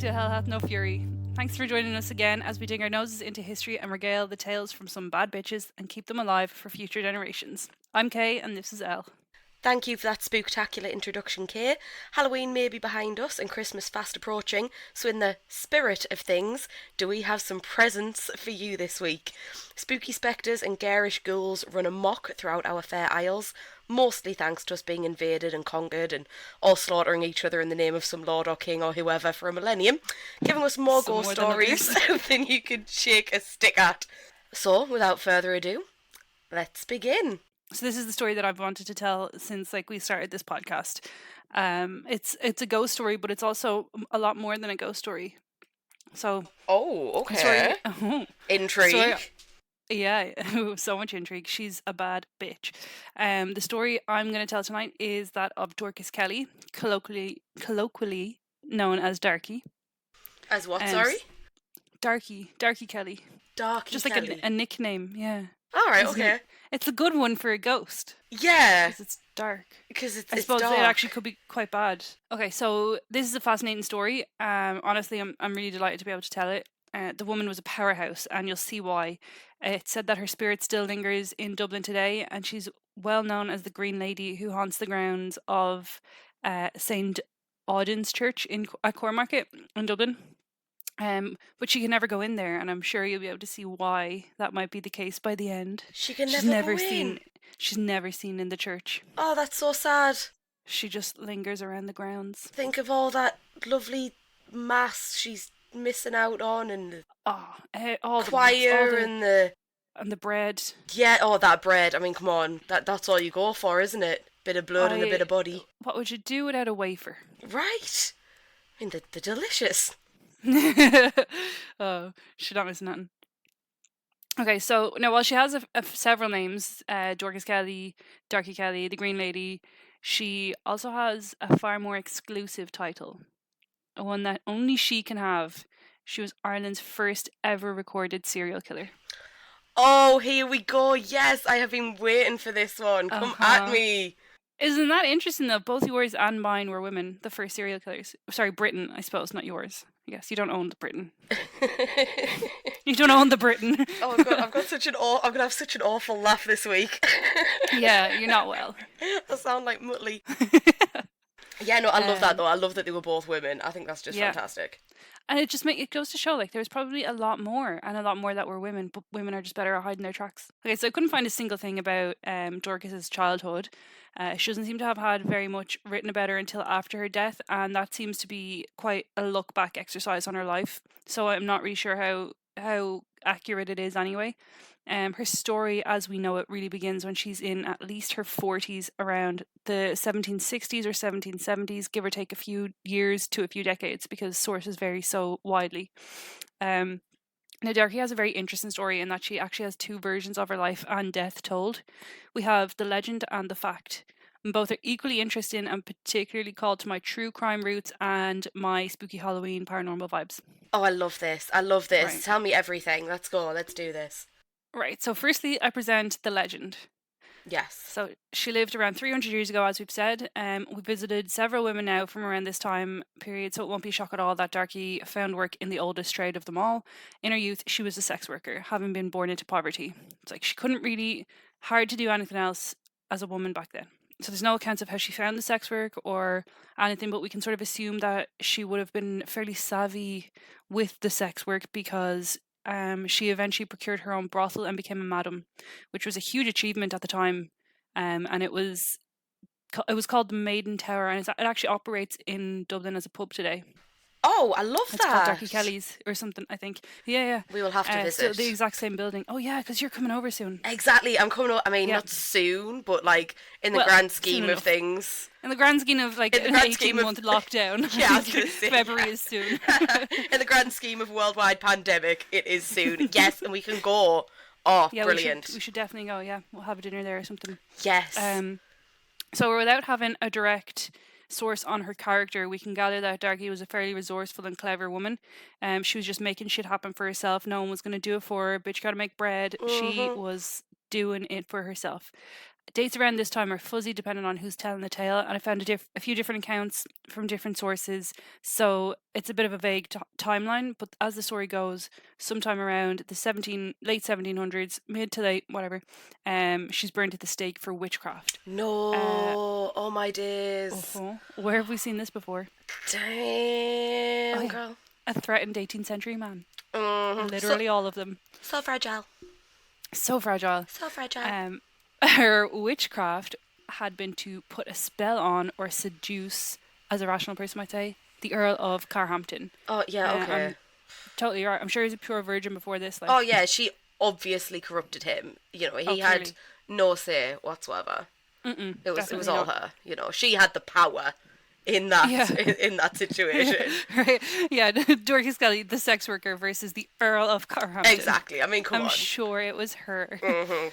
to Hell Hath No Fury. Thanks for joining us again as we dig our noses into history and regale the tales from some bad bitches and keep them alive for future generations. I'm Kay and this is Elle. Thank you for that spooktacular introduction, Kay. Halloween may be behind us and Christmas fast approaching, so in the spirit of things, do we have some presents for you this week? Spooky spectres and garish ghouls run amok throughout our fair isles, mostly thanks to us being invaded and conquered and all slaughtering each other in the name of some lord or king or whoever for a millennium, giving us more Some ghost more than stories than you could shake a stick at. So, without further ado, let's begin. So this is the story that I've wanted to tell since we started this podcast. It's a ghost story, but it's also a lot more than a ghost story. So okay. Intrigue. Story, yeah, so much intrigue. She's a bad bitch. The story I'm going to tell tonight is that of Dorcas Kelly, colloquially known as Darkey. As what? Sorry. Darkey Kelly. Darkey Just Kelly. like a nickname, yeah. Alright, okay. It's a good one for a ghost. Yeah. Because it's dark. Because it's I suppose dark. it actually could be quite bad. Okay, so this is a fascinating story. Honestly, I'm really delighted to be able to tell it. The woman was a powerhouse, and you'll see why. It's said that her spirit still lingers in Dublin today, and she's well known as the Green Lady who haunts the grounds of St. Auden's Church at Cormarket in Dublin. But she can never go in there, and I'm sure you'll be able to see why that might be the case by the end. She's never go in. She's never seen in the church. Oh, that's so sad. She just lingers around the grounds. Think of all that lovely mass she's missing out on, and all choir and the bread. Yeah, that bread. I mean, come on, that's all you go for, isn't it? Bit of blood and a bit of body. What would you do without a wafer? Right. I mean, they're delicious. Oh, she's not missing nothing. Okay, so now while she has several names, Dorcas Kelly, Darkey Kelly, the Green Lady, she also has a far more exclusive title, one that only she can have. She was Ireland's first ever recorded serial killer. Oh, here we go. Yes, I have been waiting for this one. Come at me. Isn't that interesting though? Both yours and mine were women, the first serial killers. Sorry, Britain, I suppose, not yours. I guess you don't own the Britain. You don't own the Britain. Oh God, I'm gonna have such an awful laugh this week. Yeah, you're not well. I sound like Muttley. Yeah, no, I love that though. I love that they were both women. I think that's just fantastic. And it goes to show there's probably a lot more, and a lot more that were women, but women are just better at hiding their tracks. Okay, so I couldn't find a single thing about Dorcas's childhood. She doesn't seem to have had very much written about her until after her death, and that seems to be quite a look back exercise on her life. So I'm not really sure how accurate it is anyway. Her story, as we know it, really begins when she's in at least her 40s, around the 1760s or 1770s, give or take a few years to a few decades, because sources vary so widely. Now, Darkey has a very interesting story in that she actually has two versions of her life and death told. We have the legend and the fact. Both are equally interesting and particularly called to my true crime roots and my spooky Halloween paranormal vibes. Oh, I love this. Right. Tell me everything. Let's go. Let's do this. Right, so firstly, I present the legend. Yes. So she lived around 300 years ago, as we've said. We visited several women now from around this time period, so it won't be a shock at all that Darkey found work in the oldest trade of them all. In her youth, she was a sex worker, having been born into poverty. It's she couldn't really hard to do anything else as a woman back then. So there's no accounts of how she found the sex work or anything, but we can sort of assume that she would have been fairly savvy with the sex work, because she eventually procured her own brothel and became a madam, which was a huge achievement at the time. And it was called the Maiden Tower, and it actually operates in Dublin as a pub today. Oh, I love that. It's called Darkey Kelly's or something, I think. Yeah. We will have to visit. So the exact same building. Oh yeah, because you're coming over soon. Exactly, I'm coming over. I mean, not soon, but in the grand scheme of things. In the grand scheme of an 18-month lockdown. Yeah, I was going to say. February is soon. In the grand scheme of worldwide pandemic, it is soon. Yes, and we can go. Oh, yeah, brilliant. We should definitely go, yeah. We'll have a dinner there or something. Yes. So without having a direct source on her character, we can gather that Darkey was a fairly resourceful and clever woman. She was just making shit happen for herself. No one was going to do it for her. Bitch gotta make bread. She was doing it for herself. Dates around this time are fuzzy depending on who's telling the tale, and I found a few different accounts from different sources, so it's a bit of a vague timeline, but as the story goes, sometime around the late 1700s, mid to late, whatever, she's burnt at the stake for witchcraft. No, oh my days. Where have we seen this before? Damn, girl. A threatened 18th century man. Mm-hmm. Literally all of them. So fragile. So fragile. So fragile. Her witchcraft had been to put a spell on or seduce, as a rational person might say, the Earl of Carhampton. Oh, yeah, okay. I'm totally right. I'm sure he's a pure virgin before this. Oh, yeah, she obviously corrupted him. You know, he had no say whatsoever. It was all her. You know, she had the power in that in that situation. Right. Yeah, Dorcas Kelly, the sex worker, versus the Earl of Carhampton. Exactly. I mean, come on. I'm sure it was her. Mm-hmm.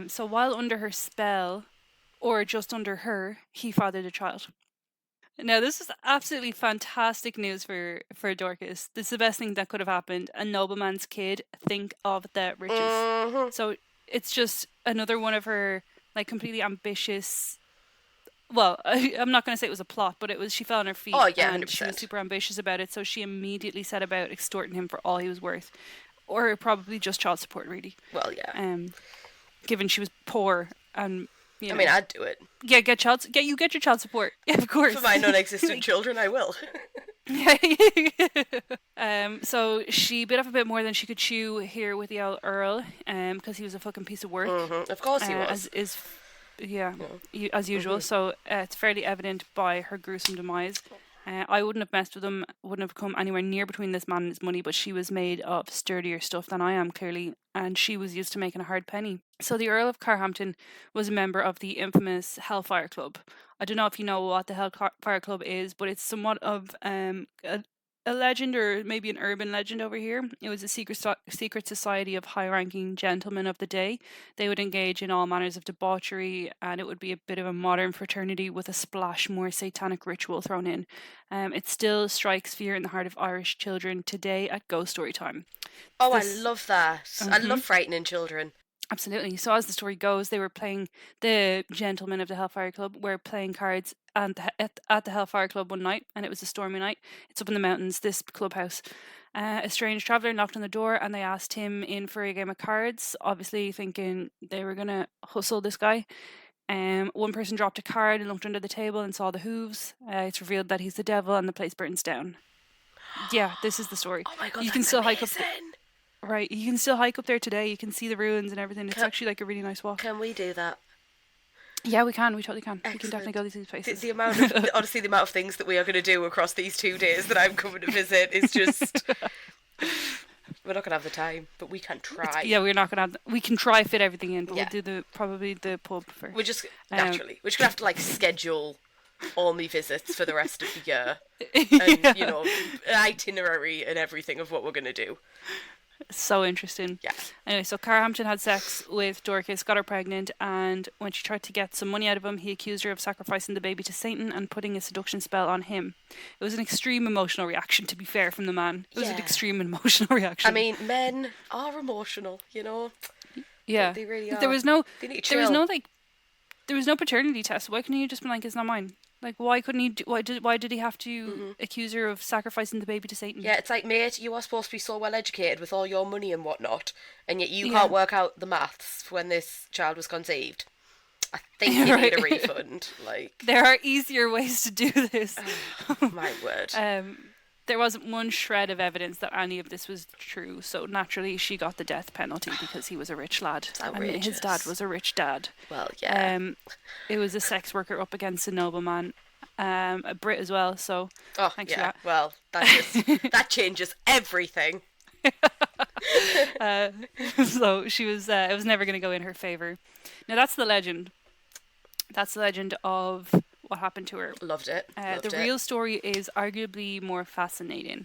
So while under her spell, or just under her, he fathered a child. Now, this is absolutely fantastic news for Dorcas. This is the best thing that could have happened. A nobleman's kid. Think of the riches. Mm-hmm. So it's just another one of her like completely ambitious. Well, I'm not going to say it was a plot, but it was. She fell on her feet. Oh yeah, 100%. And she was super ambitious about it. So she immediately set about extorting him for all he was worth, or probably just child support, really. Well, yeah. Given she was poor and. You know, I mean, I'd do it. Yeah, get your child support. Yeah, of course. For my non-existent children, I will. So she bit off a bit more than she could chew here with the old Earl, because he was a fucking piece of work. Mm-hmm. Of course he was. As usual. Mm-hmm. So it's fairly evident by her gruesome demise. I wouldn't have messed with him, wouldn't have come anywhere near between this man and his money, but she was made of sturdier stuff than I am, clearly, and she was used to making a hard penny. So the Earl of Carhampton was a member of the infamous Hellfire Club. I don't know if you know what the Hellfire Club is, but it's somewhat of a legend, or maybe an urban legend over here. It was a secret society of high-ranking gentlemen of the day. They would engage in all manners of debauchery, and it would be a bit of a modern fraternity with a splash more satanic ritual thrown in. It still strikes fear in the heart of Irish children today at ghost story time. Oh, I love that. Mm-hmm. I love frightening children. Absolutely. So as the story goes, the gentlemen of the Hellfire Club were playing cards at the Hellfire Club one night, and it was a stormy night. It's up in the mountains, this clubhouse. A strange traveller knocked on the door, and they asked him in for a game of cards, obviously thinking they were going to hustle this guy. One person dropped a card and looked under the table and saw the hooves. It's revealed that he's the devil, and the place burns down. Yeah, this is the story. Oh my god, you that's can still amazing. hike up. Right, you can still hike up there today. You can see the ruins and everything. It's actually like a really nice walk. Can we do that? Yeah, we can. We totally can. Excellent. We can definitely go to these places. The amount of honestly, the amount of things that we are going to do across these 2 days that I'm coming to visit is just. We're not going to have the time, but we can try. We're not going to have. We can try fit everything in, but we'll do probably the pub first. We're just naturally. We're just going to have to like schedule all my visits for the rest of the year, and you know, an itinerary and everything of what we're going to do. So interesting. Yeah. Anyway, so Carhampton had sex with Dorcas, got her pregnant, and when she tried to get some money out of him, he accused her of sacrificing the baby to Satan and putting a seduction spell on him. It was an extreme emotional reaction, to be fair, from the man. It was an extreme emotional reaction. I mean, men are emotional, you know. Yeah. They really are. There was no paternity test. Why couldn't he just been like, it's not mine? Like, why couldn't he? Why did he have to accuse her of sacrificing the baby to Satan? Yeah, it's like, mate, you are supposed to be so well educated with all your money and whatnot, and yet you can't work out the maths for when this child was conceived. I think you need a refund. Like, there are easier ways to do this. Oh, my word. There wasn't one shred of evidence that any of this was true, so naturally she got the death penalty because he was a rich lad. And his dad was a rich dad. Well, yeah. It was a sex worker up against a nobleman, a Brit as well, so thanks for that. Well, that changes everything. So she was, it was never going to go in her favour. Now that's the legend. That's the legend of what happened to her. Loved it. The real story is arguably more fascinating.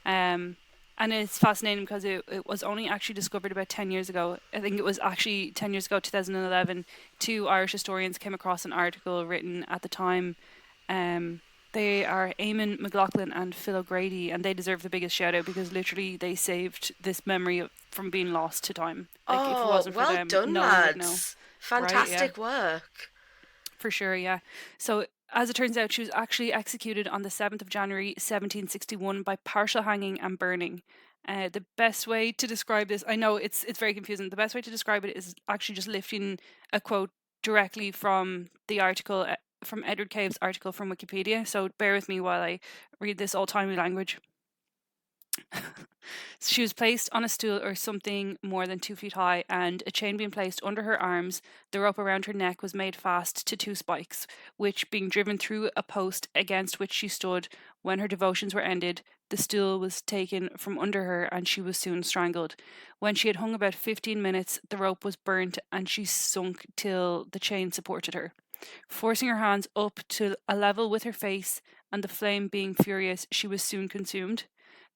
And it's fascinating because it was only actually discovered about 10 years ago. I think it was actually 10 years ago, 2011. 2 Irish historians came across an article written at the time. They are Eamon McLaughlin and Phil O'Grady, and they deserve the biggest shout out because literally they saved this memory of from being lost to time. Like if it Oh, wasn't for well them, done, no one would know. lads. Right? Yeah. Fantastic work. For sure, yeah. So, as it turns out, she was actually executed on the 7th of January 1761 by partial hanging and burning. The best way to describe this, I know it's very confusing. The best way to describe it is actually just lifting a quote directly from the article, from Edward Cave's article from Wikipedia. So, bear with me while I read this old timey language. She was placed on a stool or something more than 2 feet high, and a chain being placed under her arms, the rope around her neck was made fast to 2 spikes, which, being driven through a post against which she stood when her devotions were ended, the stool was taken from under her, and she was soon strangled. When she had hung about 15 minutes, the rope was burnt, and she sunk till the chain supported her. Forcing her hands up to a level with her face, and the flame being furious, she was soon consumed.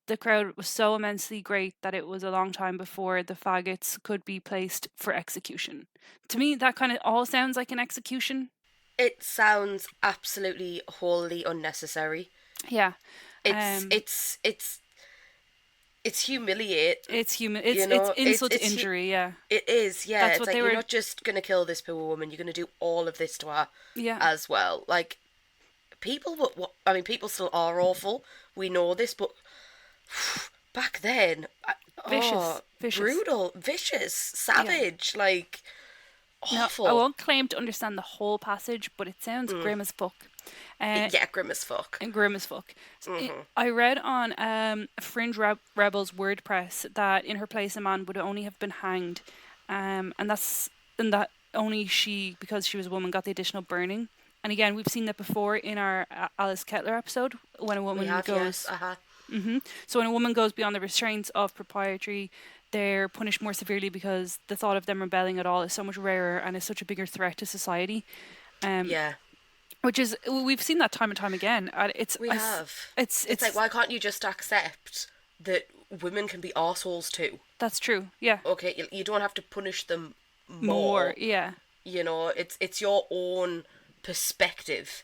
The crowd was so immensely great that it was a long time before the faggots could be placed for execution. To me, that kind of all sounds like an execution. It sounds absolutely wholly unnecessary. Yeah. It's humiliating. It's human. You It's know, insult to injury. Yeah. It is, yeah. That's It's what like they you're were. not just gonna kill this poor woman. You're gonna do all of this to her Yeah. as well. Like people, I mean, people still are awful. We know this, but back then, Vicious. brutal, vicious, savage, like Now, awful. I won't claim to understand the whole passage, but it sounds grim as fuck. Yeah, grim as fuck. And grim as fuck. I read on Fringe Rebels WordPress that in her place a man would only have been hanged, and that only she, because she was a woman, got the additional burning. And again, we've seen that before in our Alice Kettler episode when a woman goes. Yes, So when a woman goes beyond the restraints of propriety, they're punished more severely because the thought of them rebelling at all is so much rarer and is such a bigger threat to society. Yeah, Which is, we've seen that time and time again. It's like, why can't you just accept that women can be arseholes too? That's true. Yeah. Okay, you don't have to punish them More. Yeah. You know, it's your own perspective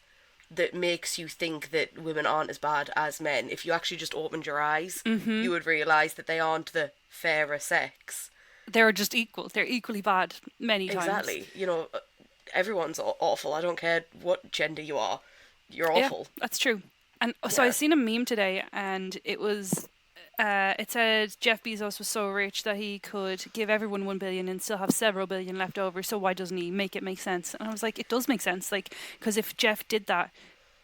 that makes you think that women aren't as bad as men. If you actually just opened your eyes, you would realise that they aren't the fairer sex. They're just equal. They're equally bad many times. Exactly. You know, everyone's awful. I don't care what gender you are. You're awful. Yeah, that's true. And so I seen a meme today, and it was, it said Jeff Bezos was so rich that he could give everyone 1 billion and still have several billion left over. So why doesn't he make it make sense? And I was like, it does make sense. Like, because if Jeff did that,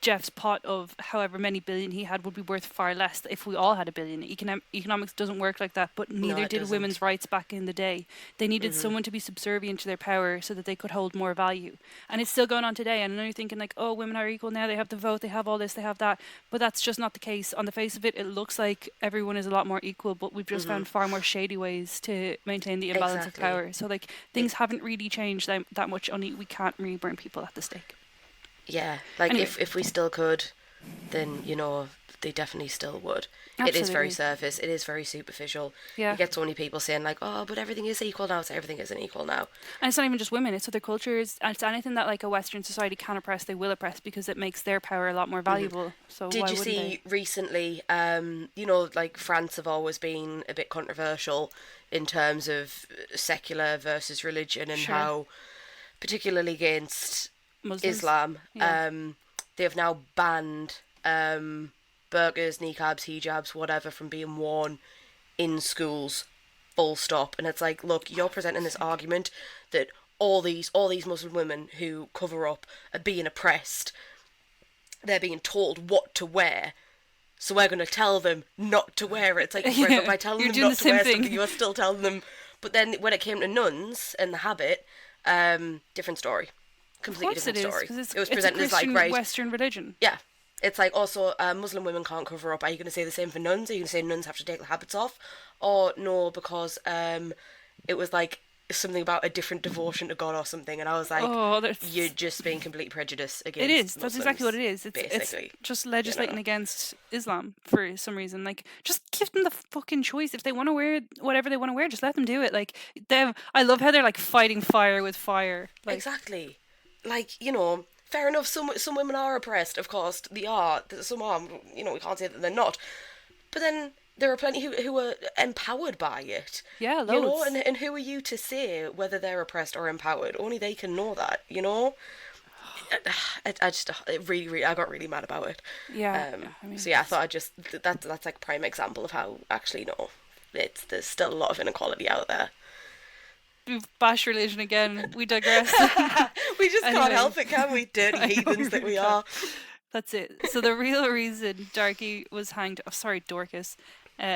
Jeff's pot of however many billion he had would be worth far less if we all had a billion. Economics doesn't work like that, but neither did women's rights back in the day. They needed someone to be subservient to their power so that they could hold more value. And it's still going on today. And I know you're thinking like, oh, women are equal now, they have the vote, they have all this, they have that. But that's just not the case. On the face of it, it looks like everyone is a lot more equal, but we've just found far more shady ways to maintain the imbalance of power. So like things haven't really changed that much, only we can't really burn people at the stake. Yeah, like anyway. if we still could, then, you know, they definitely still would. Absolutely. It is very surface, it is very superficial. Yeah. You get so many people saying like, oh, but everything is equal now, so everything isn't equal now. And it's not even just women, it's other cultures, and it's anything that like a Western society can oppress, they will oppress because it makes their power a lot more valuable. So Did why you wouldn't see they? recently, you know, like France have always been a bit controversial in terms of secular versus religion and Sure. how, particularly against Muslims? Islam, Yeah. they have now banned burqas, niqabs, hijabs, whatever from being worn in schools, full stop. And it's like, look, you're presenting this argument that all these Muslim women who cover up are being oppressed. They're being told what to wear, so we're going to tell them not to wear it. It's like, by telling them not to wear something, you're still telling them. But then when it came to nuns and the habit, different story. Completely different story. It was presented as like, right, Western religion. yeah. It's like, also, Muslim women can't cover up. Are you going to say the same for nuns? Are you going to say nuns have to take the habits off? Or no, because it was like something about a different devotion to God or something. And I was like, you're just being completely prejudiced against It is. Muslims, That's exactly what it is. It's just legislating against Islam for some reason. Like, just give them the fucking choice. If they want to wear whatever they want to wear, just let them do it. Like, I love how they're like fighting fire with fire. Like, exactly. Like, you know, fair enough, some women are oppressed, of course, they are. Some are, you know, we can't say that they're not. But then, there are plenty who are empowered by it. Yeah, You know, loads. and who are you to say whether they're oppressed or empowered? Only they can know that, you know? I just, it really, really, I got really mad about it. Yeah, I mean, So yeah, I thought that's like a prime example of how actually no, there's still a lot of inequality out there. we've bashed religion again. We digress. We just can't Anyway, help it, can we? Dirty I know we heathens that really we can't. are. That's it. So the real reason Darkey was hanged, oh, sorry, Dorcas,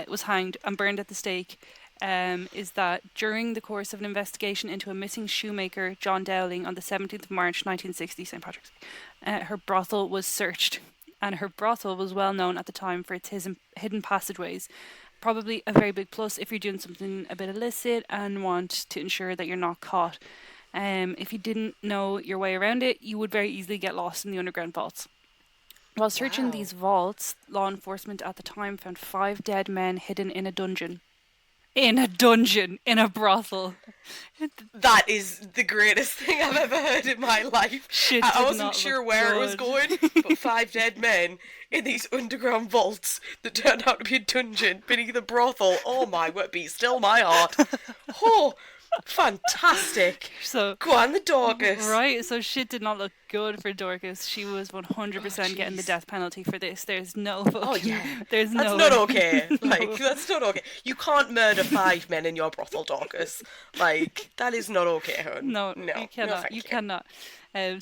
was hanged and burned at the stake, is that during the course of an investigation into a missing shoemaker, John Dowling, on the 17th of March 1960, St. Patrick's, her brothel was searched. And her brothel was well known at the time for its hidden passageways. Probably a very big plus if you're doing something a bit illicit and want to ensure that you're not caught. If you didn't know your way around it, you would very easily get lost in the underground vaults. While searching Wow. these vaults, law enforcement at the time found 5 dead men hidden in a dungeon. In a dungeon, in a brothel. That is the greatest thing I've ever heard in my life. Shit I did wasn't not look sure where it was good. going, but 5 dead men in these underground vaults that turned out to be a dungeon beneath a brothel. Oh my word, be still my heart. Oh, fantastic. So, Go on, the Dorcas. right, so shit did not look good for Dorcas. She was Oh, 100% getting the jeez. death penalty for this. There's no Oh fucking, yeah. there's That's no, not okay. Like, no, that's not okay. You can't murder 5 men in your brothel, Dorcas. Like, that is not okay, hon. no, No. you No, cannot, you thank you. cannot.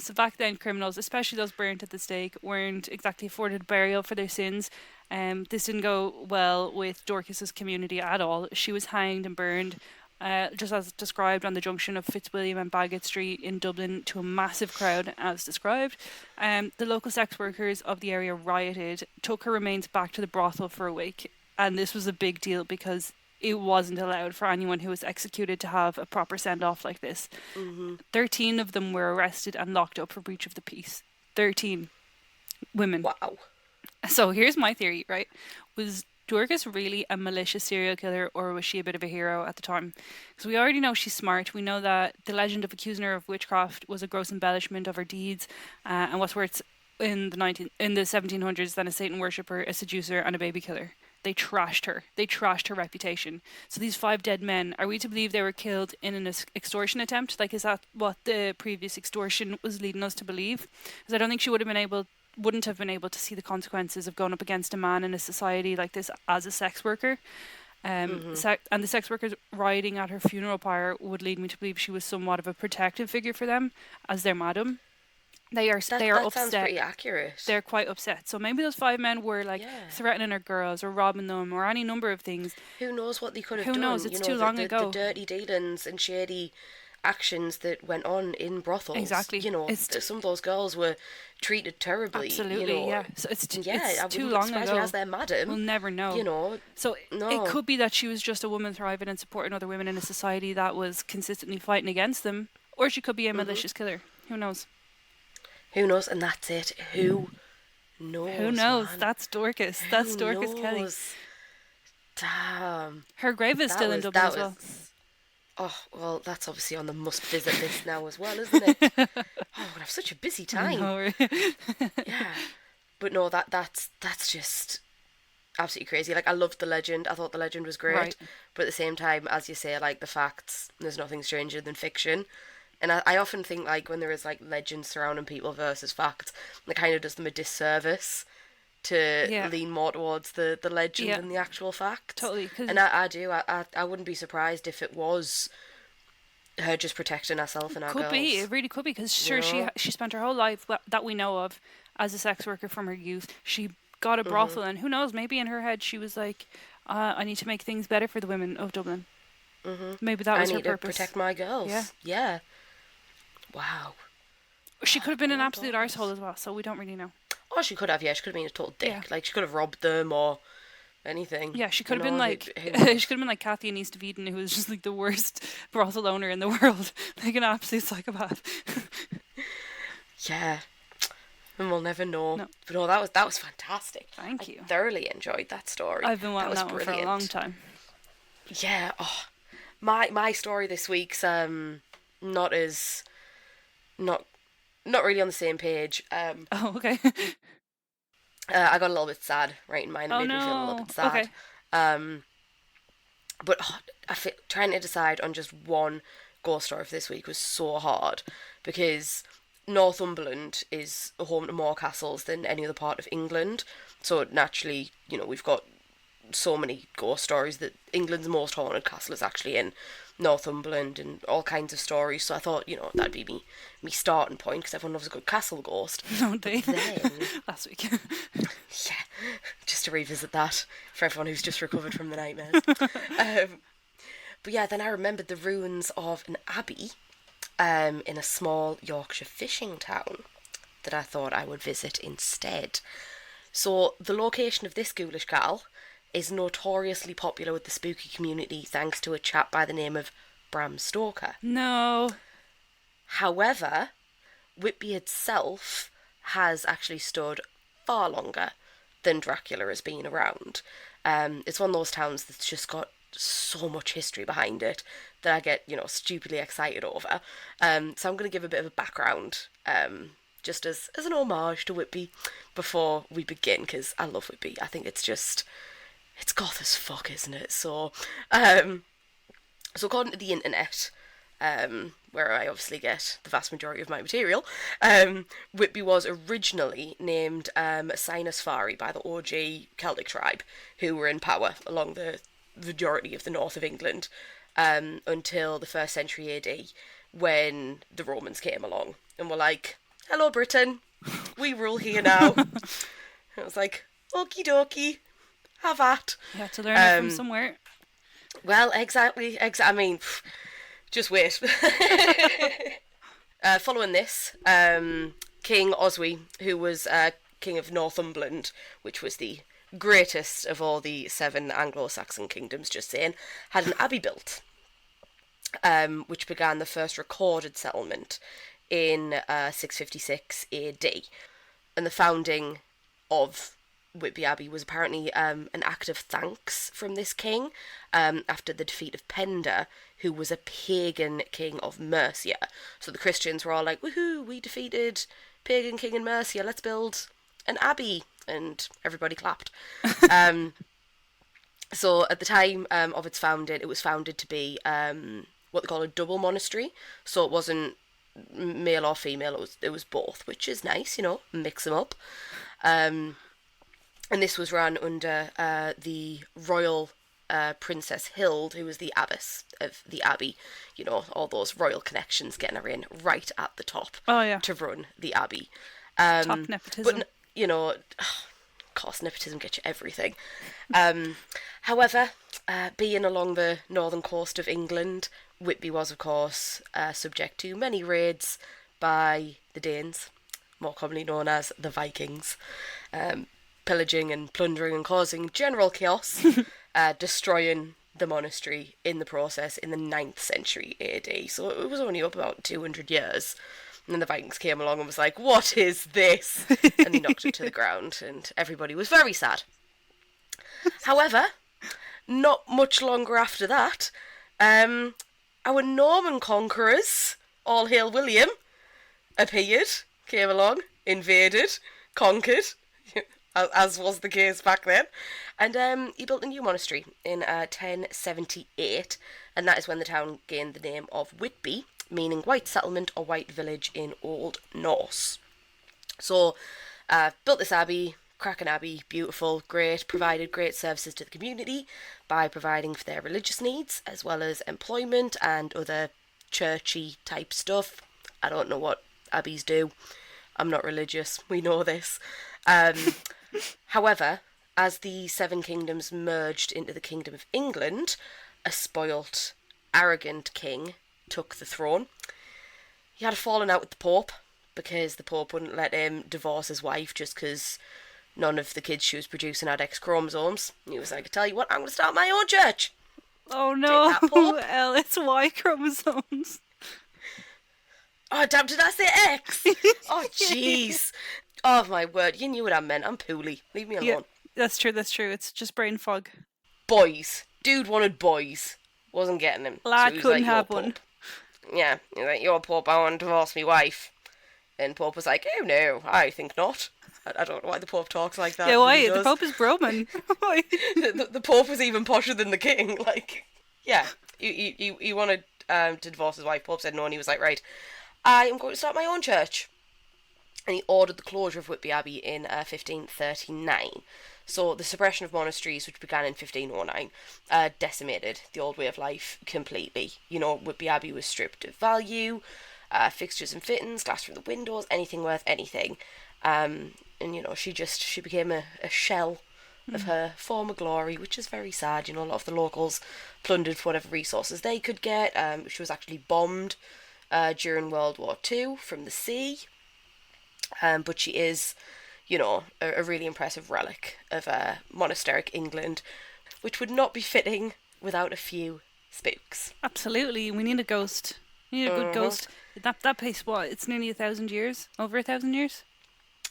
So back then, criminals, especially those burnt at the stake, weren't exactly afforded burial for their sins. This didn't go well with Dorcas's community at all. She was hanged and burned, just as described, on the junction of Fitzwilliam and Bagot Street in Dublin to a massive crowd, as described. The local sex workers of the area rioted, took her remains back to the brothel for a week, and this was a big deal because it wasn't allowed for anyone who was executed to have a proper send off like this. Mm-hmm. 13 of them were arrested and locked up for breach of the peace. 13 women. Wow. So here's my theory, right? Was Dorcas really a malicious serial killer, or was she a bit of a hero at the time? Because we already know she's smart. We know that the legend of accusing her of witchcraft was a gross embellishment of her deeds, and what's worse, in the 1700s, than a Satan worshipper, a seducer, and a baby killer. They trashed her. They trashed her reputation. So these 5 dead men, are we to believe they were killed in an extortion attempt? Like, is that what the previous extortion was leading us to believe? Because I don't think she wouldn't have been able to see the consequences of going up against a man in a society like this as a sex worker. Mm-hmm. And the sex workers rioting at her funeral pyre would lead me to believe she was somewhat of a protective figure for them as their madam. They are That sounds upset. pretty accurate. They're quite upset. So maybe those 5 men were like Yeah. threatening her girls or robbing them or any number of things. Who knows what they could have Who knows? done? It's You know, too long the ago. dirty dealings and shady actions that went on in brothels. Exactly. You know, It's some of those girls were treated terribly. You absolutely, know, yeah. So and yeah, it's I too wouldn't long surprise me ago. as their We'll madam. never You know. know, So it no. could be that she was just a woman thriving and supporting other women in a society that was consistently fighting against them, or she could be a Hmm. malicious killer. Who knows? Who knows? And that's it. Who Who knows, knows? man? That's Dorcas. That's Who Dorcas Kelly. knows? Damn. Her grave is still in Dublin That as well. was. Oh well, that's obviously on the must visit list now as well, isn't it? Oh, I'm gonna have such a busy I time. know. Yeah, but no, that's just absolutely crazy. Like I loved the legend. I thought the legend was great, Right. but at the same time, as you say, like the facts, there's nothing stranger than fiction. And I often think like when there is like legends surrounding people versus facts, it kind of does them a disservice to Yeah. lean more towards the legend Yeah. than the actual facts. Totally. Because And I do. I wouldn't be surprised if it was her just protecting herself and our could girls. be. It really could be. Because You sure, know? she spent her whole life that we know of as a sex worker from her youth. She got a Mhm. brothel, and who knows? Maybe in her head she was like, "I need to make things better for the women of Dublin." Mhm. Maybe that I was her need to purpose. protect my girls. Yeah. Yeah. Wow. She could have been an Poor absolute Dorcas. arsehole as well, so we don't really know. Oh, she could have. Yeah, she could have been a total dick. Yeah. Like she could have robbed them or anything. Yeah, she could You have been know, like who she could have been like Kathy in East of Eden, who was just like the worst brothel owner in the world, like an absolute psychopath. Yeah. And we'll never know. No. But no, that was fantastic. Thank I you. thoroughly enjoyed that story. I've been wanting was that one for a long time. Yeah. Oh, my story this week's not as not not really on the same page. Oh, okay. I got a little bit sad writing mine. It Oh made me feel a little no. bit sad. Okay. But trying to decide on just one ghost story for this week was so hard because Northumberland is home to more castles than any other part of England. So naturally, we've got so many ghost stories that England's most haunted castle is actually in Northumberland and all kinds of stories. So I thought, that'd be me starting point because everyone loves a good castle ghost. Don't they? Then, Last week. yeah, just to revisit that for everyone who's just recovered from the nightmares. But yeah, then I remembered the ruins of an abbey in a small Yorkshire fishing town that I thought I would visit instead. So the location of this ghoulish gal is notoriously popular with the spooky community thanks to a chap by the name of Bram Stoker. No. However, Whitby itself has actually stood far longer than Dracula has been around. It's one of those towns that's just got so much history behind it that I get, stupidly excited over. So I'm going to give a bit of a background, just as an homage to Whitby before we begin, because I love Whitby. I think it's goth as fuck, isn't it? So according to the internet, where I obviously get the vast majority of my material, Whitby was originally named Sinusfari by the OG Celtic tribe, who were in power along the majority of the north of England until the 1st century AD, when the Romans came along and were like, "Hello Britain, we rule here now." I was like, okie dokie, have at. You had to learn it from somewhere. Well, exactly. I mean, just wait. Following this, King Oswy, who was King of Northumberland, which was the greatest of all the 7 Anglo-Saxon kingdoms, just saying, had an abbey built, which began the first recorded settlement in 656 AD. And the founding of Whitby Abbey was apparently an act of thanks from this king after the defeat of Penda, who was a pagan king of Mercia. So the Christians were all like, "Woohoo, we defeated pagan king in Mercia, let's build an abbey," and everybody clapped. So at the time of its founding, it was founded to be what they call a double monastery. So it wasn't male or female, it was both, which is nice, mix them up. And this was run under the royal Princess Hild, who was the abbess of the abbey. All those royal connections getting her in right at the top to run the abbey. Top nepotism. But, of course, nepotism gets you everything. However, being along the northern coast of England, Whitby was, of course, subject to many raids by the Danes, more commonly known as the Vikings, pillaging and plundering and causing general chaos, destroying the monastery in the process in the 9th century AD. So it was only up about 200 years. And then the Vikings came along and was like, "What is this?" And they knocked it to the ground, and everybody was very sad. However, not much longer after that, our Norman conquerors, all hail William, appeared, came along, invaded, conquered, as was the case back then, and he built a new monastery in 1078, and that is when the town gained the name of Whitby, meaning white settlement or white village in Old Norse. So, built this abbey, cracking abbey, beautiful, great, provided great services to the community by providing for their religious needs, as well as employment and other churchy type stuff. I don't know what abbeys do. I'm not religious, we know this. However, as the 7 kingdoms merged into the Kingdom of England, a spoilt, arrogant king took the throne. He had a falling out with the Pope, because the Pope wouldn't let him divorce his wife just because none of the kids she was producing had X chromosomes. And he was like, "I tell you what, I'm going to start my own church." Oh no, Take that, Pope. Elle, it's Y chromosomes. Oh damn, did I say X? Oh jeez. Oh my word, you knew what I meant. I'm poorly. Leave me alone. Yeah, that's true. It's just brain fog. Boys. Dude wanted boys. Wasn't getting him. Lad he was couldn't like, have "Your one." Pope." Yeah, he was like, "Your Pope, I want to divorce my wife." And Pope was like, "Oh no, I think not." I don't know why the Pope talks like that. Yeah, but he why? The does. Pope is Roman. Why? The Pope was even posher than the king. Like, yeah, he wanted to divorce his wife. Pope said no, and he was like, right, I am going to start my own church. And he ordered the closure of Whitby Abbey in 1539. So the suppression of monasteries, which began in 1509, decimated the old way of life completely. You know, Whitby Abbey was stripped of value, fixtures and fittings, glass from the windows, anything worth anything. And, you know, she became a shell of her former glory, which is very sad. You know, a lot of the locals plundered for whatever resources they could get. She was actually bombed during World War II from the sea. But she is, you know, a really impressive relic of monasteric England, which would not be fitting without a few spooks. Absolutely, we need a ghost. We need a good ghost. That place, what? It's nearly 1,000 years. Over 1,000 years.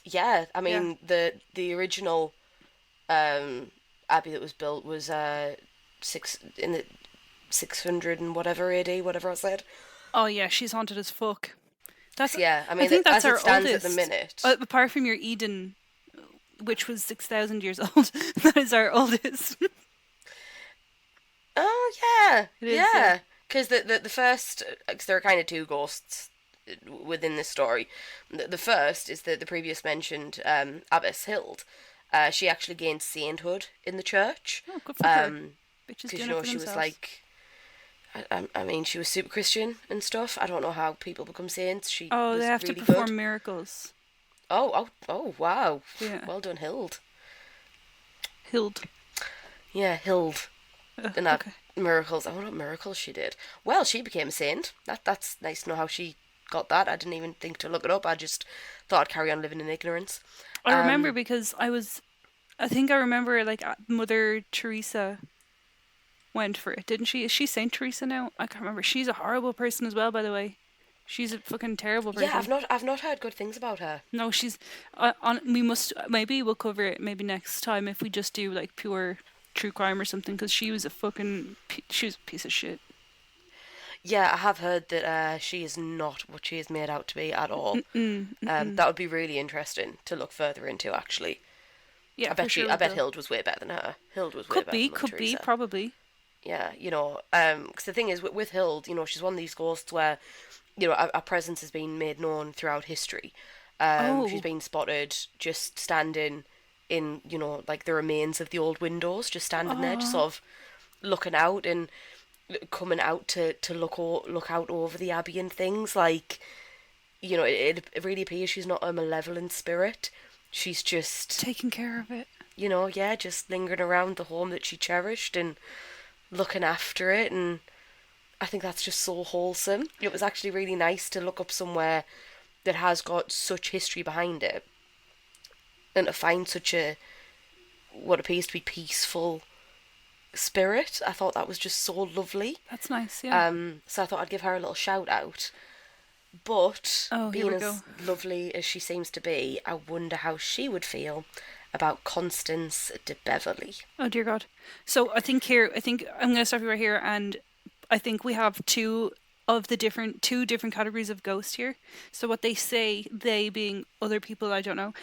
Yeah, I mean the original abbey that was built was in the 600 and whatever AD, whatever I said. Oh yeah, she's haunted as fuck. That's, yeah, I mean, I think that's as our it stands oldest. at the minute. Apart from your Eden, which was 6,000 years old, that is our oldest. Oh yeah, It is, yeah. Because the first, cause there are kind of two ghosts within this story. The first is the previous mentioned Abbess Hild. She actually gained sainthood in the church. Oh, good for her. Because you know she was like, I mean, she was super Christian and stuff. I don't know how people become saints. She was they have really to perform good. miracles. Oh, wow. Yeah. Well done, Hild. Hild. Yeah, Hild. And that okay. miracles. I wonder what miracles she did. Well, she became a saint. That's nice to know how she got that. I didn't even think to look it up. I just thought I'd carry on living in ignorance. I remember because I think I remember like Mother Teresa went for it, didn't she? Is she Saint Teresa now? I can't remember. She's a horrible person as well, by the way. She's a fucking terrible person. Yeah, I've not heard good things about her. No, she's we must, maybe we'll cover it maybe next time if we just do like pure true crime or something, because she was a piece of shit. Yeah, I have heard that she is not what she is made out to be at all. That would be really interesting to look further into, actually. Yeah, I bet Hild was way better than her. Hild was way better than Mother Teresa. Probably. Yeah, you know, because the thing is, with Hild, you know, she's one of these ghosts where, you know, our presence has been made known throughout history. She's been spotted just standing in, you know, like the remains of the old windows, just standing there, just sort of looking out and coming out to look out over the abbey and things. Like, you know, it really appears she's not a malevolent spirit. She's just taking care of it. You know, yeah, just lingering around the home that she cherished and looking after it, and I think that's just so wholesome. It was actually really nice to look up somewhere that has got such history behind it and to find such a what appears to be peaceful spirit. I thought that was just so lovely. That's nice, yeah. So I thought I'd give her a little shout out. But being as go. lovely as she seems to be, I wonder how she would feel about Constance de Beverly. Oh dear God. So I think I'm going to stop you right here, and I think we have two different categories of ghosts here. So what they say, they being other people I don't know,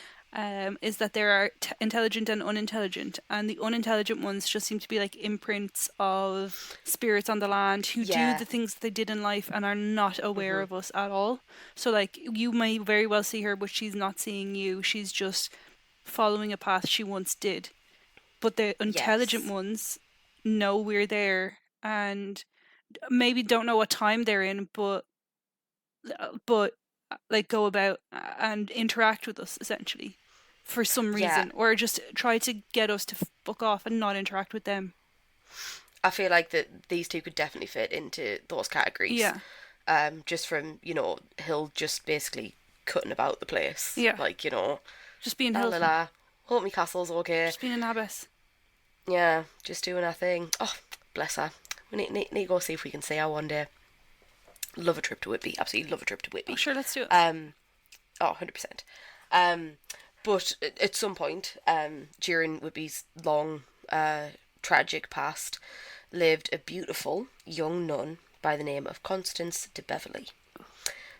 is that there are intelligent and unintelligent, and the unintelligent ones just seem to be like imprints of spirits on the land who do the things that they did in life and are not aware of us at all. So like you may very well see her, but she's not seeing you. She's just following a path she once did. But the intelligent ones know we're there and maybe don't know what time they're in, but like go about and interact with us essentially for some reason, or just try to get us to fuck off and not interact with them. I feel like that these two could definitely fit into those categories. Yeah. Just from, you know, Hill just basically cutting about the place. Yeah. Like, you know, just being la la la. Hope me castle's okay. Just being an abbess. Yeah, just doing our thing. Oh, bless her. We need to go see if we can see her one day. Love a trip to Whitby. Absolutely love a trip to Whitby. Oh, sure, let's do it. 100%. But at some point, during Whitby's long, tragic past, lived a beautiful young nun by the name of Constance de Beverly.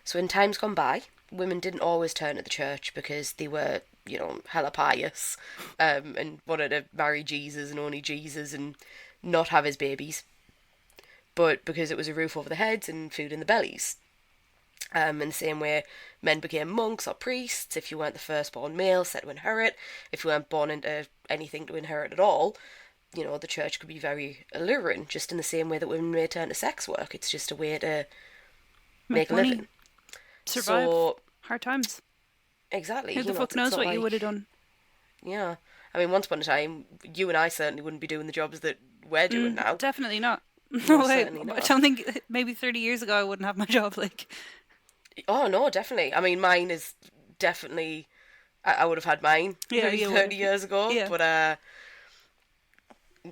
So in times gone by, women didn't always turn to the church because they were hella pious, and wanted to marry Jesus and only Jesus and not have his babies. But because it was a roof over the heads and food in the bellies. In the same way, men became monks or priests. If you weren't the firstborn male set to inherit, if you weren't born into anything to inherit at all, the church could be very alluring, just in the same way that women may turn to sex work. It's just a way to make a money. living. Survive. So, hard times. Exactly. Who the fuck knows what you would have done? Yeah. I mean, once upon a time, you and I certainly wouldn't be doing the jobs that we're doing now. Definitely not. No way. Not. I don't think, maybe 30 years ago I wouldn't have my job, like. Oh, no, definitely. I mean, mine is definitely... I would have had mine 30 years ago, but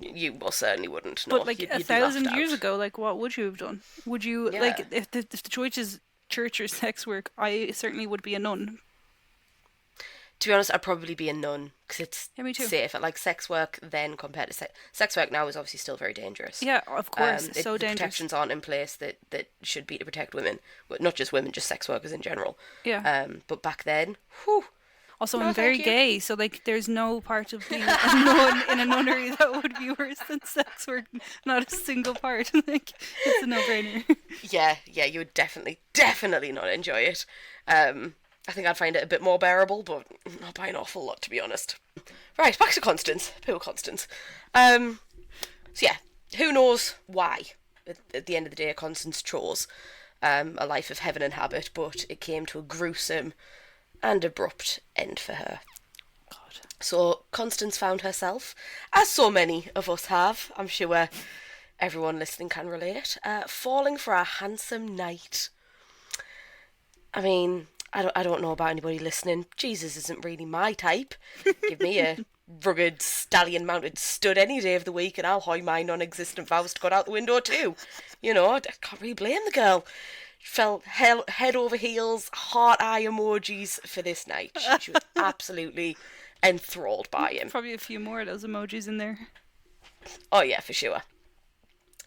you most certainly wouldn't. No, but, like, you'd 1,000 years ago, like, what would you have done? Would you, like, if the choice is church or sex work, I certainly would be a nun. To be honest, I'd probably be a nun, because it's safe. Like, sex work then compared to sex work now is obviously still very dangerous. Yeah, of course, so dangerous. The protections aren't in place that should be to protect women. Well, not just women, just sex workers in general. Yeah. But back then, whew. Also, I'm very gay, so, like, there's no part of being a nun in a nunnery that would be worse than sex work. Not a single part. Like, it's a no-brainer. Yeah, you would definitely not enjoy it. I think I'd find it a bit more bearable, but not by an awful lot, to be honest. Right, back to Constance. Poor Constance. So yeah, who knows why, at the end of the day, Constance chose a life of heaven and habit, but it came to a gruesome and abrupt end for her. God. So Constance found herself, as so many of us have, I'm sure everyone listening can relate, falling for a handsome knight. I mean... I don't know about anybody listening. Jesus isn't really my type. Give me a rugged, stallion-mounted stud any day of the week and I'll hoy my non-existent vows to God out the window too. I can't really blame the girl. Fell head over heels, heart eye emojis for this night. She was absolutely enthralled by him. Probably a few more of those emojis in there. Oh yeah, for sure.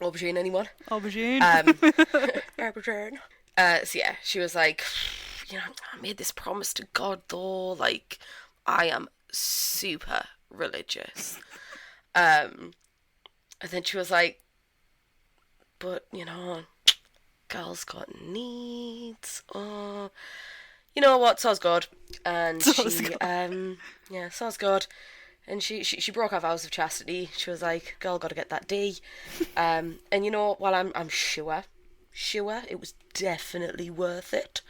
Aubergine, anyone? Aubergine. Aubergine. So yeah, she was like... I made this promise to God, though. Like, I am super religious. And then she was like, but, girls got needs. Oh, you know what? So's God. And so's God. And she broke her vows of chastity. She was like, girl, gotta get that D. And while I'm sure it was definitely worth it.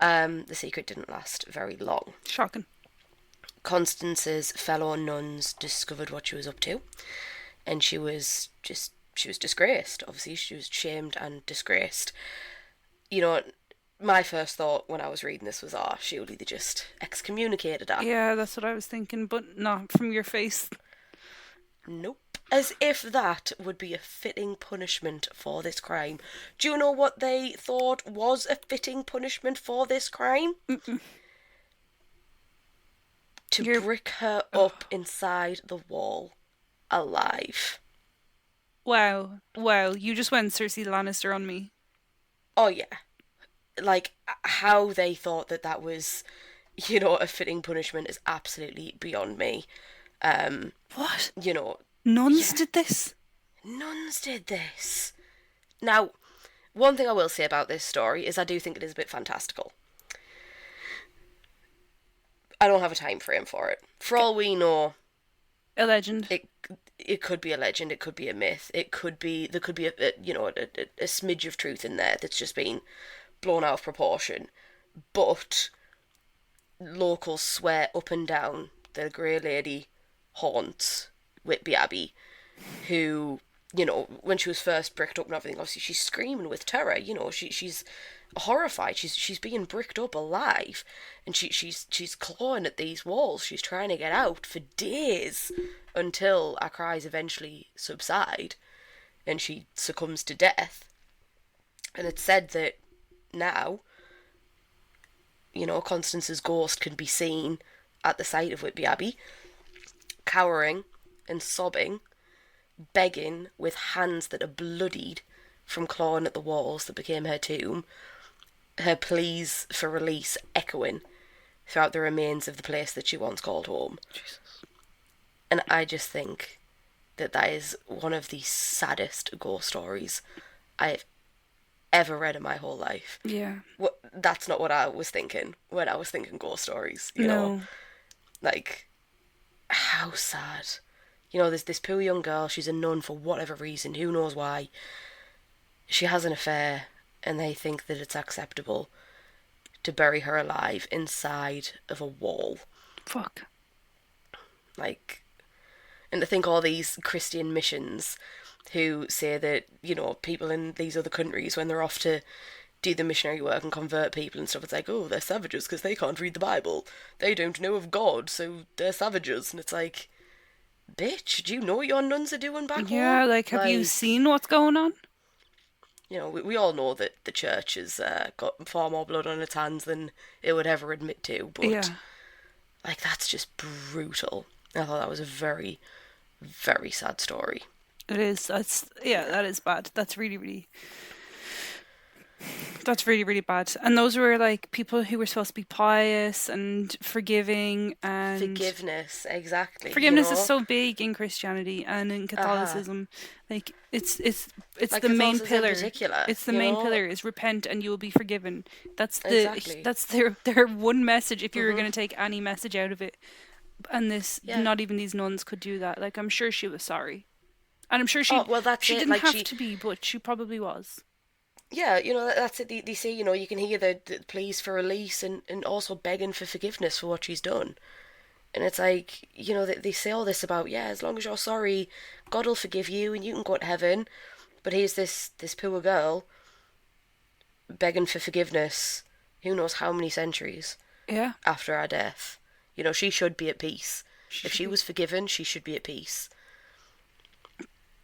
The secret didn't last very long. Shocking. Constance's fellow nuns discovered what she was up to, and she was disgraced. Obviously, she was shamed and disgraced. My first thought when I was reading this was, surely they just excommunicated her. Yeah, that's what I was thinking, but not from your face. Nope. As if that would be a fitting punishment for this crime. Do you know what they thought was a fitting punishment for this crime? Mm-mm. To brick her up inside the wall, alive. Wow, you just went Cersei Lannister on me. Oh yeah. Like, how they thought that was, a fitting punishment is absolutely beyond me. What? Nuns did this? Nuns did this. Now, one thing I will say about this story is I do think it is a bit fantastical. I don't have a time frame for it. For all we know... A legend. It could be a legend, it could be a myth, there could be a smidge of truth in there that's just been blown out of proportion. But locals swear up and down the Grey Lady haunts Whitby Abbey, who, when she was first bricked up and everything, obviously she's screaming with terror, she's horrified, she's being bricked up alive, and she's clawing at these walls, she's trying to get out for days, until her cries eventually subside, and she succumbs to death. And it's said that now, Constance's ghost can be seen at the site of Whitby Abbey, cowering and sobbing, begging with hands that are bloodied from clawing at the walls that became her tomb, her pleas for release echoing throughout the remains of the place that she once called home. Jesus. And I just think that is one of the saddest ghost stories I've ever read in my whole life. Yeah. That's not what I was thinking when I was thinking ghost stories, you know? Like, how sad. You know, there's this poor young girl, she's a nun for whatever reason, who knows why. She has an affair, and they think that it's acceptable to bury her alive inside of a wall. Fuck. Like, and to think all these Christian missions who say that, you know, people in these other countries, when they're off to do the missionary work and convert people and stuff, it's like, oh, they're savages because they can't read the Bible. They don't know of God, so they're savages. And it's like, bitch, do you know what your nuns are doing back home? Yeah, like, have you seen what's going on? You know, we all know that the church has got far more blood on its hands than it would ever admit to, but, like, that's just brutal. I thought that was a very, very sad story. It is. That is bad. That's really, really bad. And those were like people who were supposed to be pious and forgiving and forgiveness, exactly. Forgiveness is so big in Christianity and in Catholicism. Like it's like the main pillar. It's the main pillar is repent and you will be forgiven. That's their one message if you were going to take any message out of it. And not even these nuns could do that. Like, I'm sure she was sorry. And I'm sure she didn't have to be, but she probably was. Yeah, you know, that's it. They say, you know, you can hear the pleas for release and also begging for forgiveness for what she's done. And it's like, you know, they say all this about, as long as you're sorry, God will forgive you and you can go to heaven. But here's this poor girl begging for forgiveness, who knows how many centuries after our death. You know, she should be at peace. If she was forgiven, she should be at peace.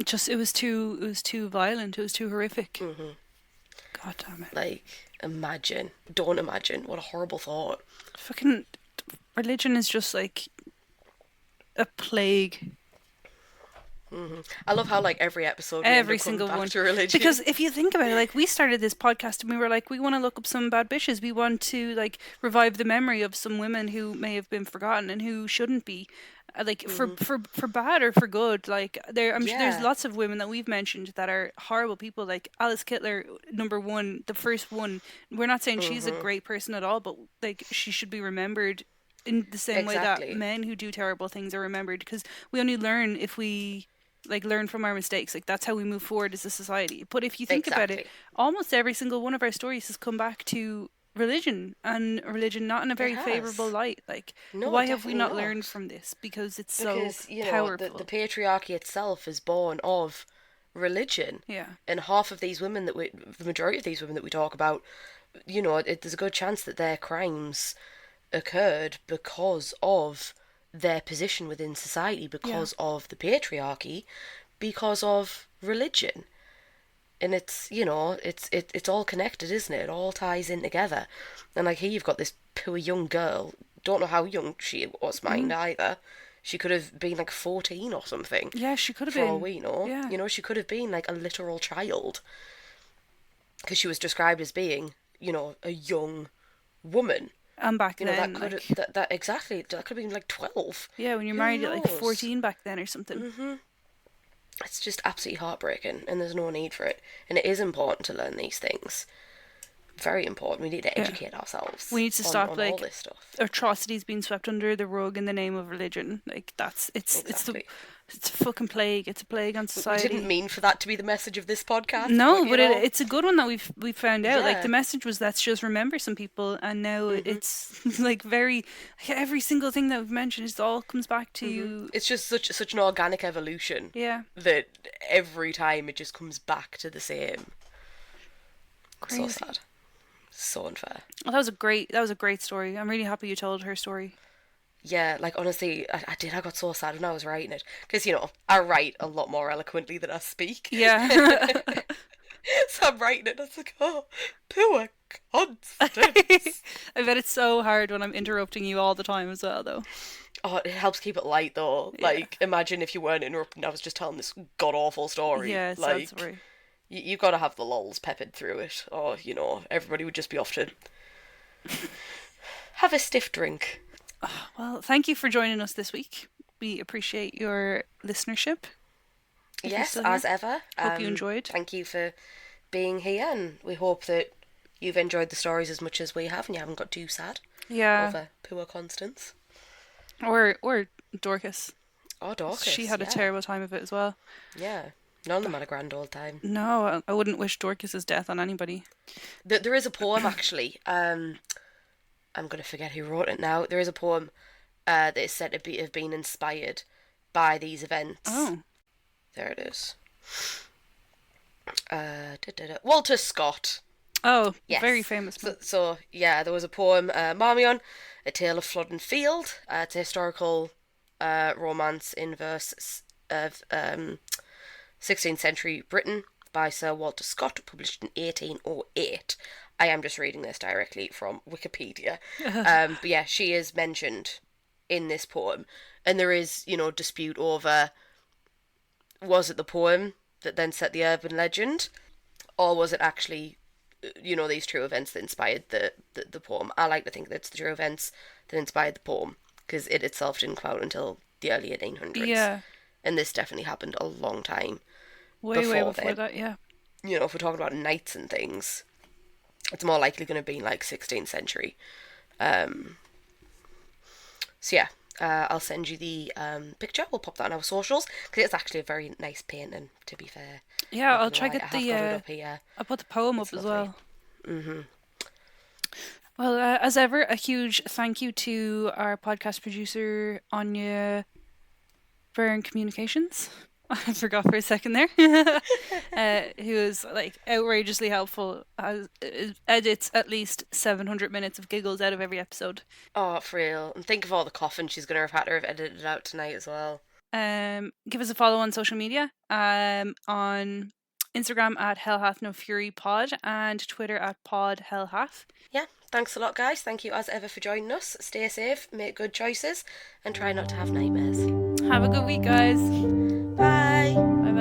It was too violent. It was too horrific. Mm-hmm. God damn it. Like, don't imagine. What a horrible thought. Fucking religion is just like a plague. Mm-hmm. I love how, like, every episode every single one to religion. Because if you think about it, like, we started this podcast and we were like, we want to look up some bad bitches. We want to, like, revive the memory of some women who may have been forgotten and who shouldn't be. Like, for bad or for good. Like, I'm sure there's lots of women that we've mentioned that are horrible people. Like Alice Kittler, number one, the first one. We're not saying she's a great person at all, but, like, she should be remembered in the same way that men who do terrible things are remembered, because we only learn if we, like, learn from our mistakes. Like, that's how we move forward as a society. But if you think about it, almost every single one of our stories has come back to religion, and religion not in a very favourable light. Like, why have we not learned from this? Because it's so powerful. The patriarchy itself is born of religion. Yeah. And the majority of these women that we talk about, you know, there's a good chance that their crimes occurred because of their position within society, because of the patriarchy, because of religion. And it's, you know, it's all connected, isn't it? It all ties in together. And, like, here you've got this poor young girl. Don't know how young she was, either. She could have been, like, 14 or something. Yeah, she could have been. For all been. we know. Yeah. You know, she could have been, like, a literal child. Because she was described as being, you know, a young woman. And back then, that could have, exactly, that could have been, like, 12. Yeah, when you're married at, like, 14 back then or something. Mm-hmm. It's just absolutely heartbreaking, and there's no need for it. And it is important to learn these things. Very important. We need to educate ourselves. We need to stop on like all this stuff. Atrocities being swept under the rug in the name of religion. Like, it's a fucking plague. It's a plague on society. We didn't mean for that to be the message of this podcast. No, but it's a good one that we've found out. Like, the message was, let's just remember some people, and now it's like every single thing that we've mentioned, it all comes back to It's just such an organic evolution. Yeah. That every time it just comes back to the same. Crazy. So sad. So unfair. Well, that was a great story. I'm really happy you told her story. Yeah, like, honestly, I got so sad when I was writing it. Because, you know, I write a lot more eloquently than I speak. Yeah. So I'm writing it, and I was like, oh, poor Constance. I bet it's so hard when I'm interrupting you all the time as well, though. Oh, it helps keep it light, though. Yeah. Like, imagine if you weren't interrupting, I was just telling this god-awful story. Yeah, it's like, sad story. You gotta have the lols peppered through it, or, you know, everybody would just be off to have a stiff drink. Well, thank you for joining us this week. We appreciate your listenership. Yes, as ever. Hope you enjoyed. Thank you for being here, and we hope that you've enjoyed the stories as much as we have, and you haven't got too sad over poor Constance. Or Dorcas. Oh, Dorcas. She had a terrible time of it as well. Yeah. None of them had a grand old time. No, I wouldn't wish Dorcas's death on anybody. There is a poem, actually. I'm going to forget who wrote it now. There is a poem that is said to have been inspired by these events. Oh. There it is. Walter Scott. Oh, yes. Very famous. So, there was a poem, Marmion, A Tale of Flood and Field. It's a historical romance in verse of 16th century Britain by Sir Walter Scott, published in 1808. I am just reading this directly from Wikipedia. But yeah, she is mentioned in this poem. And there is, dispute over, was it the poem that then set the urban legend? Or was it actually, these true events that inspired the poem? I like to think that it's the true events that inspired the poem, because it itself didn't come out until the early 1800s. Yeah. And this definitely happened a long time way before then. that, yeah. If we're talking about knights and things, it's more likely going to be like 16th century. I'll send you the picture. We'll pop that on our socials, because it's actually a very nice painting, to be fair. Yeah, I'll try get the... I'll put the poem up as lovely. well. Mm-hmm. Well, as ever, a huge thank you to our podcast producer, Anya Byrne Communications. I forgot for a second there. Who is outrageously helpful. Edits at least 700 minutes of giggles out of every episode. Oh, for real. And think of all the coughing she's going to have had to have edited out tonight as well. Give us a follow on social media. On Instagram at hellhathnoffurypod and Twitter at podhellhath. Yeah, thanks a lot, guys. Thank you as ever for joining us. Stay safe, make good choices, and try not to have nightmares. Have a good week, guys. Bye. Bye.